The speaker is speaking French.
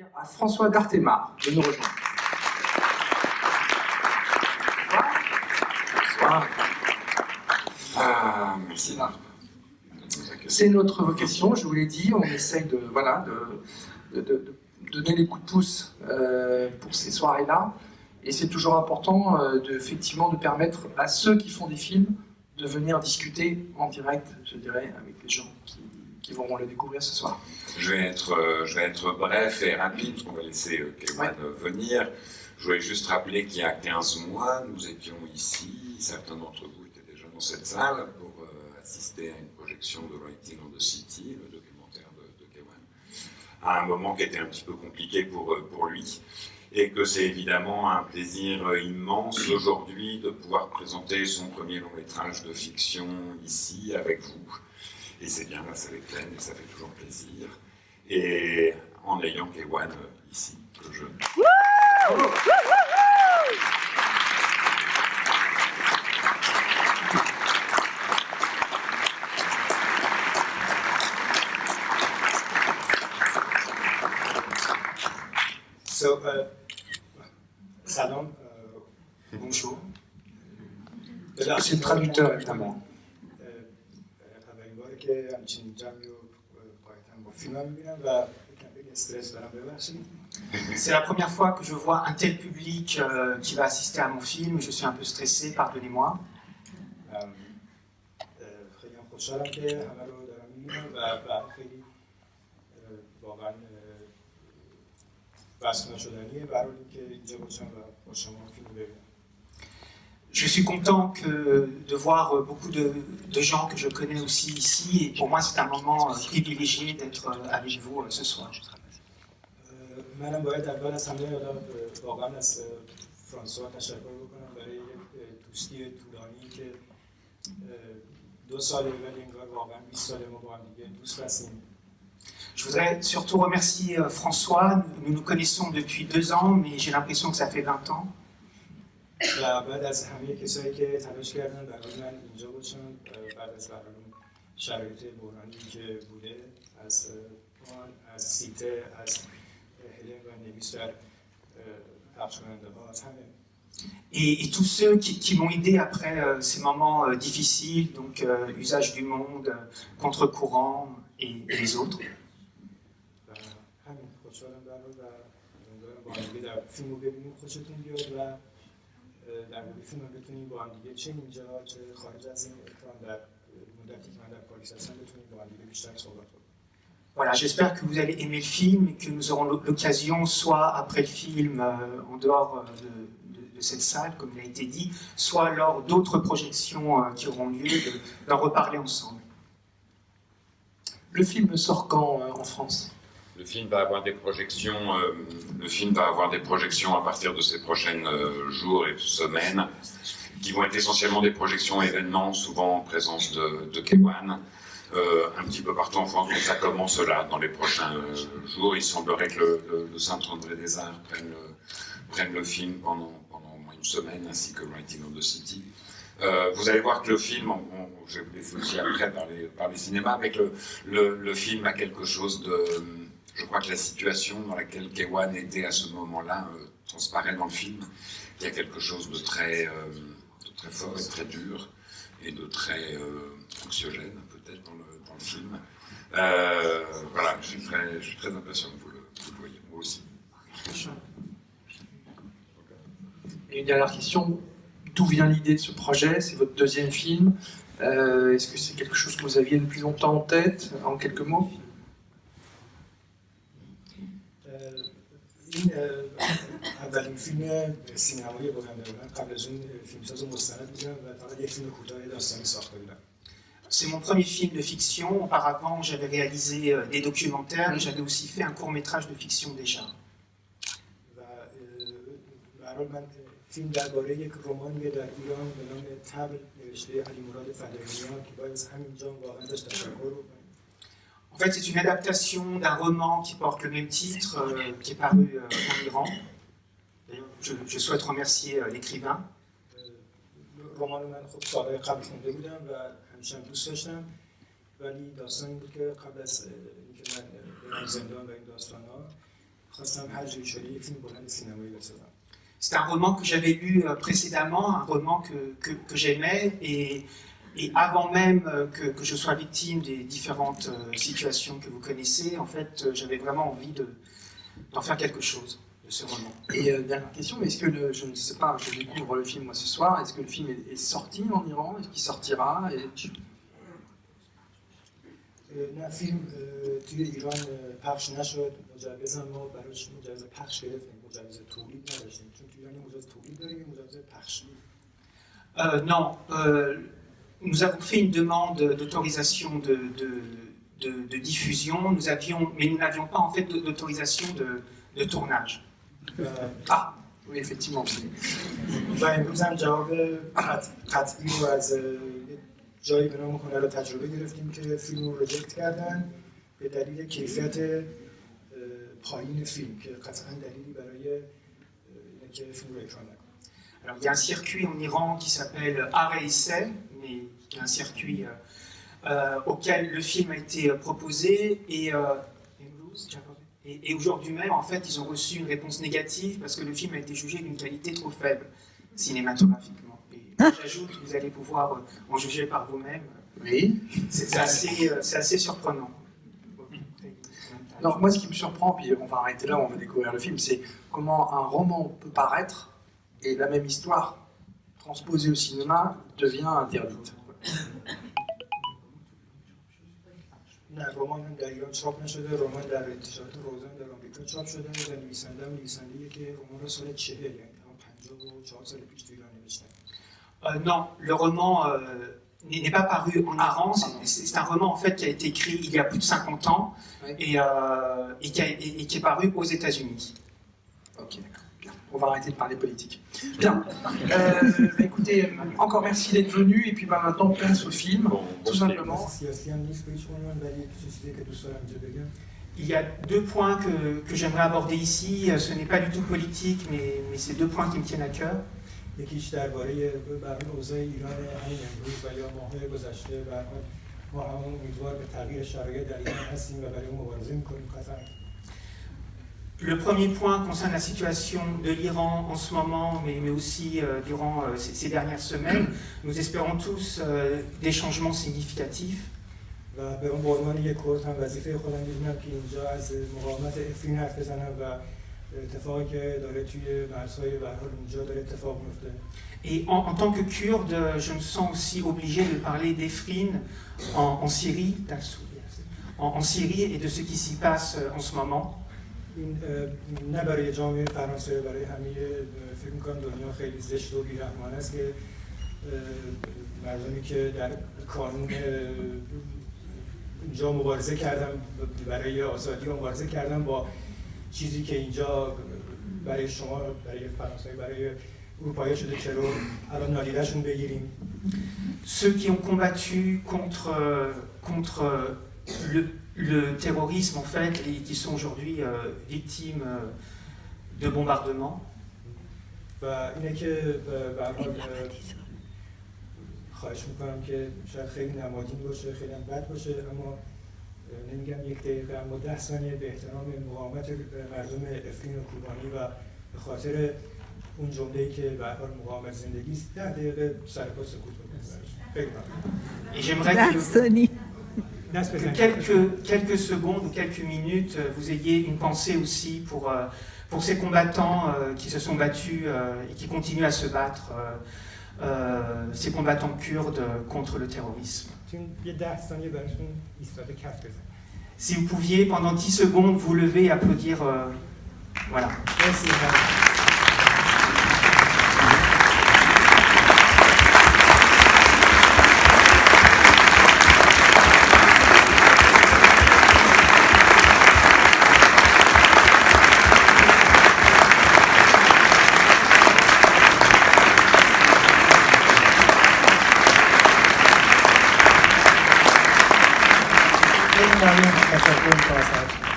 dire à François Dartémar de nous rejoindre. Bonsoir. Merci. C'est notre vocation, je vous l'ai dit, on essaye de donner les coups de pouce pour ces soirées-là. Et c'est toujours important effectivement de permettre à ceux qui font des films de venir discuter en direct, je dirais, avec les gens qui vont le découvrir ce soir. Je vais être bref et rapide, parce qu'on va laisser Kewan venir. Je voulais juste rappeler qu'il y a 15 mois, nous étions ici, certains d'entre vous étaient déjà dans cette salle, pour assister à une projection de Writing on the City, le documentaire de Kewan, à un moment qui était un petit peu compliqué pour lui. Et que c'est évidemment un plaisir immense aujourd'hui de pouvoir présenter son premier long métrage de fiction ici avec vous. Et c'est bien, la salle est pleine et ça fait toujours plaisir. Et en ayant Kewan ici, le jeune. Salam, bonjour. C'est le traducteur, évidemment. C'est la première fois que je vois un tel public qui va assister à mon film. Je suis un peu stressé, pardonnez-moi. Je suis content de voir beaucoup de gens que je connais aussi ici, et pour moi c'est un moment privilégié d'être avec vous ce soir. منم باید اول از همه واقعا از فرانسوا تشکر بکنم برای دوستی طولانی که 2 ساله ولی انگار واقعا 20 ساله ما با هم دیگه دوست هستیم. Je voudrais surtout remercier François. Nous nous connaissons depuis 2 ans, mais j'ai l'impression que ça fait 20 ans. و بعد از همه کسایی که تلاش کردن برای من اینجا باشن بعد از شرایط بحرانی که بوده، از سیته، از هلن و نویس و پخش کننده ها، از همه. Et tous ceux qui m'ont aidé après ces moments difficiles, donc usage du monde, contre-courant et les autres. همین خوشحالم در حال و امیدوارم با هم دیگه در فیلم رو ببینیم، خوشتون بیاد و در مورد فیلم بتونیم با هم دیگه چه اینجا چه خارج از این اکران در مدتی که من در پاریس هستم بتونیم با هم دیگه بیشتر صحبت کنیم. Voilà, j'espère que vous allez aimer le film et que nous aurons l'occasion, soit après le film, en dehors de cette salle, comme il a été dit, soit lors d'autres projections qui auront lieu, d'en reparler ensemble. Le film sort quand en France ? Le film va avoir des projections. À partir de ces prochains jours et semaines, qui vont être essentiellement des projections événements, souvent en présence de Kewan, un petit peu partout en France. Donc ça commence là, dans les prochains jours. Il semblerait que le Centre André des Arts prenne le film pendant au moins une semaine, ainsi que Writing on the City. Vous allez voir que le film, je vais vous laisser aussi après parler cinéma, mais que le film a quelque chose de... Je crois que la situation dans laquelle Kewan était à ce moment-là transparaît dans le film. Il y a quelque chose de très fort et très dur, et de très anxiogène, peut-être, dans le film. Voilà, je suis très impatient que vous le voyez, moi aussi. Et une dernière question, d'où vient l'idée de ce projet ? C'est votre deuxième film. Est-ce que c'est quelque chose que vous aviez depuis longtemps en tête, en quelques mots ? این اولین فیلم سینمایی بودم من. قبل از اون فیلمساز مستند بودم و فقط یک فیلم کوتاه داستانی ساخته بودم. C'est mon premier film de fiction. Auparavant, j'avais réalisé des documentaires et j'avais aussi fait un court-métrage de fiction déjà. و به هر حال من فیلم درباره یک رمانیه در ایران به نام طبل نوشته علی مراد فلاحیان که باید از همینجا واقعا ازش تشکر بکنم. En fait, c'est une adaptation d'un roman qui porte le même titre, qui est paru en Iran. D'ailleurs, je souhaite remercier l'écrivain. رمان من خب سالهای قبل خونده بودم و همیشه هم دوست داشتم، ولی داستان این بود که قبل از اینکه من برم زندان و این داستان‌ها خواستم هر جوری شده یک فیلم بلند سینمایی بسازم. C'est un roman que j'avais lu précédemment, un roman que j'aimais, et avant même que je sois victime des différentes situations que vous connaissez, en fait, j'avais vraiment envie d'en faire quelque chose de ce roman. Et dernière question, est-ce que je ne sais pas, je découvre le film moi ce soir, est-ce que le film est sorti en Iran? Est-ce qu'il sortira? نه فیلم توی ایران پخش نشد، مجوز ما براش مجوز پخش گرفتیم، مجوز تولید نداشتیم، چون توی ایران مجوز تولید داریم، مجوز پخش. Non, nous avons fait une demande d'autorisation de diffusion, mais nous n'avions pas en fait d'autorisation de tournage. Ah, oui, effectivement. و امروز هم جواب قطعی رو از جایی به نام هنر تجربه گرفتیم که فیلم رو ریجکت کردن به دلیل کیفیت پایین فیلم که قطعا دلیلی برای اینکه فیلم رو اکران نکنن. Alors, il y a un circuit en Iran qui s'appelle Arrêt Essai, mais qui est un circuit auquel le film a été proposé, et aujourd'hui même, en fait, ils ont reçu une réponse négative parce que le film a été jugé d'une qualité trop faible cinématographiquement. Et j'ajoute, vous allez pouvoir en juger par vous-même. Oui. C'est assez surprenant. Donc, moi, ce qui me surprend, puis on va arrêter là, on va découvrir le film, c'est comment un roman peut paraître et la même histoire transposée au cinéma devient interdite. نه رمان هم در ایران چاپ نشده، رمان در انتشارات روزن در آمریکا چاپ شده و نویسنده‌ای که رمان را سال 40 یعنی 54 سال پیش تو ایران نوشته. Non, le roman n'est pas paru en Iran, c'est un roman en fait qui a été écrit il y a plus de 50 ans et qui est paru aux États-Unis. Ok, d'accord. Bien. On va arrêter de parler politique. Bien. Écoutez, encore merci d'être venu et puis maintenant on place au film, tout simplement. Il y a deux points que j'aimerais aborder ici. Ce n'est pas du tout politique, mais c'est deux points qui me tiennent à cœur. یکیش درباره برنامه اوضاع ایران همین امروز و یا ماه‌های گذشته و ما هم امیدوار به تغییر شرایط در ایران هستیم و برای مبارزه می‌کنیم قطعاً. Le premier point concerne la situation de l'Iran en ce moment, mais aussi durant ces dernières semaines. Nous espérons tous des changements significatifs. و به عنوان یک کرد هم وظیفه خودم می‌دونم که اینجا از مقاومت افرین حرف بزنم و اتفاقی که داره توی مرزهای به هر حال اونجا داره اتفاق میفته. Et en tant que kurde, je me sens aussi obligé de parler d'Efrin en Syrie, en Syrie et de ce qui s'y passe en ce moment. این نه برای جامعه فرانسه، برای همه فکر می‌کنم دنیا خیلی زشت و بی‌رحمانه است که مردمی که در کانون اینجا مبارزه کردن برای آزادی و مبارزه کردن با چیزی که اینجا برای شما، برای فرانسه، برای اروپایی شده ترور، الان نادیده‌شون بگیریم. Ceux qui ont combattu contre le terrorisme en fait et qui sont aujourd'hui victimes de bombardements. و اینه که به هر حال خواهش میکنم که شاید خیلی نمادین باشه، خیلی هم بد باشه، اما نمیگم یک دقیقه، اما 10 ثانیه به احترام مقاومت مردم افرین و کوبانی و به خاطر اون جمله‌ای که به هر حال مقاومت زندگی است 10 دقیقه سرپا سکوت بکنید. خیلی ممنون. Et j'aimerais que quelques secondes ou quelques minutes, vous ayez une pensée aussi pour ces combattants qui se sont battus et qui continuent à se battre, ces combattants kurdes contre le terrorisme. Si vous pouviez, pendant 10 secondes, vous lever et applaudir. Voilà. Merci. تشکر می‌کنم.